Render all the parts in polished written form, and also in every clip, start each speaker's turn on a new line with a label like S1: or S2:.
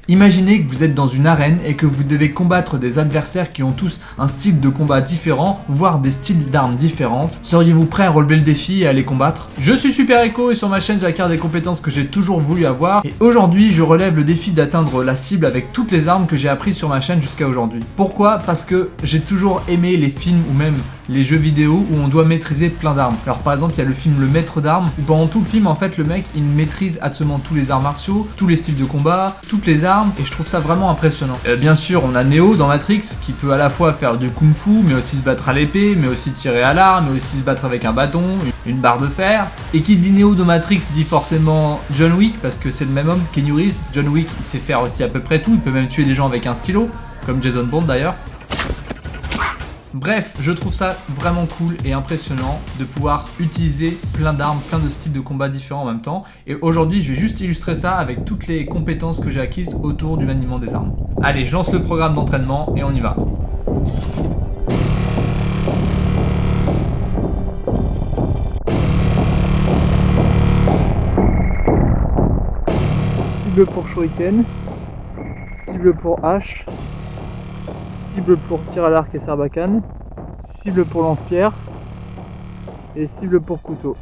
S1: Imaginez que vous êtes dans une arène et que vous devez combattre des adversaires qui ont tous un style de combat différent, voire des styles d'armes différentes. Seriez-vous prêt à relever le défi et à les combattre? Je suis Super Echo et sur ma chaîne j'acquiers des compétences que j'ai toujours voulu avoir et aujourd'hui je relève le défi d'atteindre la cible avec toutes les armes que j'ai apprises sur ma chaîne jusqu'à aujourd'hui. Pourquoi? Parce que j'ai toujours aimé les films ou même les jeux vidéo où on doit maîtriser plein d'armes. Alors par exemple il y a le film Le Maître d'Armes où pendant tout le film en fait le mec il maîtrise absolument tous les arts martiaux, tous les styles de combat, toutes les armes et je trouve ça vraiment impressionnant. Bien sûr on a Neo dans Matrix qui peut à la fois faire du kung fu mais aussi se battre à l'épée, mais aussi tirer à l'arme, mais aussi se battre avec un bâton, une barre de fer. Et qui dit Neo de Matrix dit forcément John Wick parce que c'est le même homme, Keanu Reeves. John Wick il sait faire aussi à peu près tout, il peut même tuer des gens avec un stylo, comme Jason Bourne d'ailleurs. Bref, je trouve ça vraiment cool et impressionnant de pouvoir utiliser plein d'armes, plein de styles de combat différents en même temps. Et aujourd'hui, je vais juste illustrer ça avec toutes les compétences que j'ai acquises autour du maniement des armes. Allez, je lance le programme d'entraînement et on y va. Cible pour Shuriken, cible pour hache, cible pour tir à l'arc et sarbacane, cible pour lance-pierre et cible pour couteau.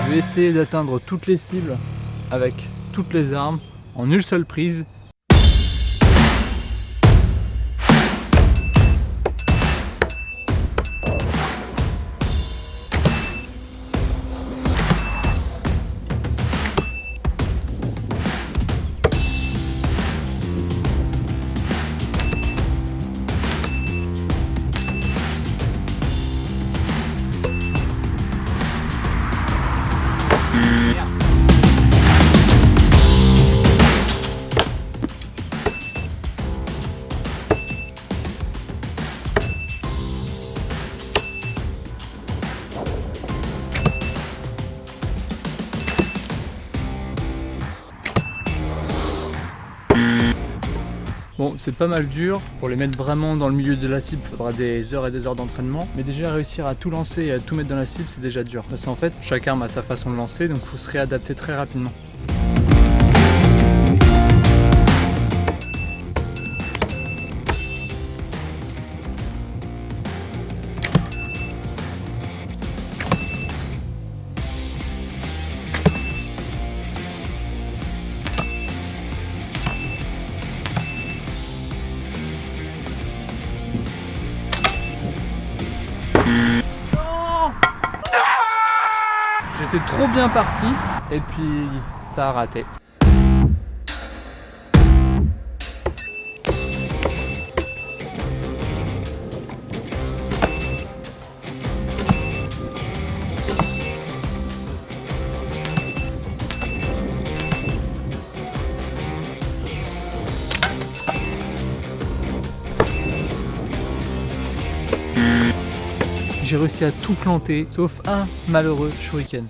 S1: Je vais essayer d'atteindre toutes les cibles avec toutes les armes en une seule prise. Bon, c'est pas mal dur. Pour les mettre vraiment dans le milieu de la cible, il faudra des heures et des heures d'entraînement. Mais déjà réussir à tout lancer et à tout mettre dans la cible, c'est déjà dur. Parce qu'en fait, chaque arme a sa façon de lancer, donc il faut se réadapter très rapidement. J'étais trop bien parti et puis ça a raté. J'ai réussi à tout planter, sauf un malheureux shuriken.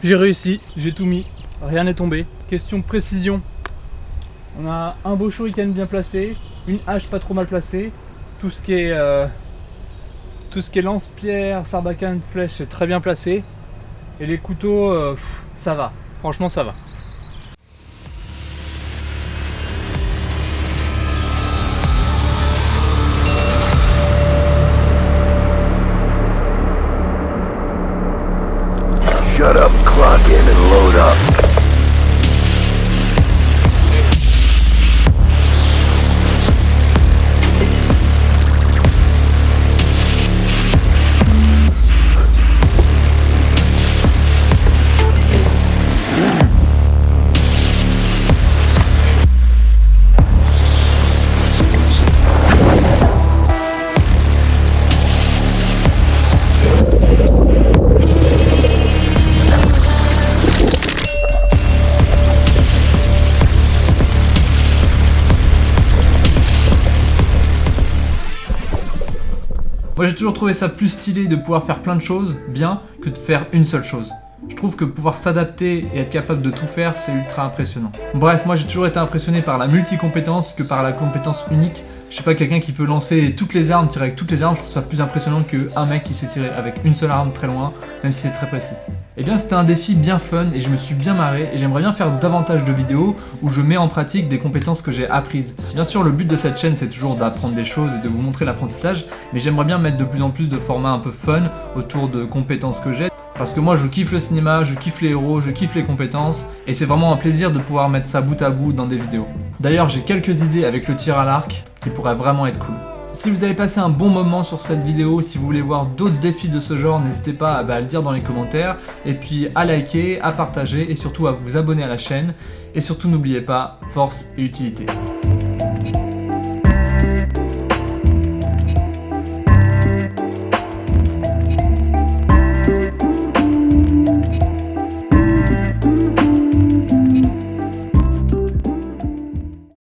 S1: J'ai réussi, j'ai tout mis, rien n'est tombé. Question précision. On a un beau shuriken bien placé, une hache pas trop mal placée, tout ce qui est lance-pierre, sarbacane, flèche est très bien placé. Et les couteaux, ça va. Franchement, ça va.
S2: Shut up, clock in and load up.
S1: Moi j'ai toujours trouvé ça plus stylé de pouvoir faire plein de choses bien que de faire une seule chose. Je trouve que pouvoir s'adapter et être capable de tout faire, c'est ultra impressionnant. Bref, moi j'ai toujours été impressionné par la multi-compétence que par la compétence unique. Je sais pas, quelqu'un qui peut lancer toutes les armes, tirer avec toutes les armes, je trouve ça plus impressionnant qu'un mec qui sait tirer avec une seule arme très loin, même si c'est très précis. Et bien c'était un défi bien fun et je me suis bien marré et j'aimerais bien faire davantage de vidéos où je mets en pratique des compétences que j'ai apprises. Bien sûr le but de cette chaîne c'est toujours d'apprendre des choses et de vous montrer l'apprentissage, mais j'aimerais bien mettre de plus en plus de formats un peu fun autour de compétences que j'ai. Parce que moi je kiffe le cinéma, je kiffe les héros, je kiffe les compétences et c'est vraiment un plaisir de pouvoir mettre ça bout à bout dans des vidéos. D'ailleurs j'ai quelques idées avec le tir à l'arc qui pourraient vraiment être cool. Si vous avez passé un bon moment sur cette vidéo, si vous voulez voir d'autres défis de ce genre, n'hésitez pas à le dire dans les commentaires et puis à liker, à partager et surtout à vous abonner à la chaîne et surtout n'oubliez pas, force et utilité.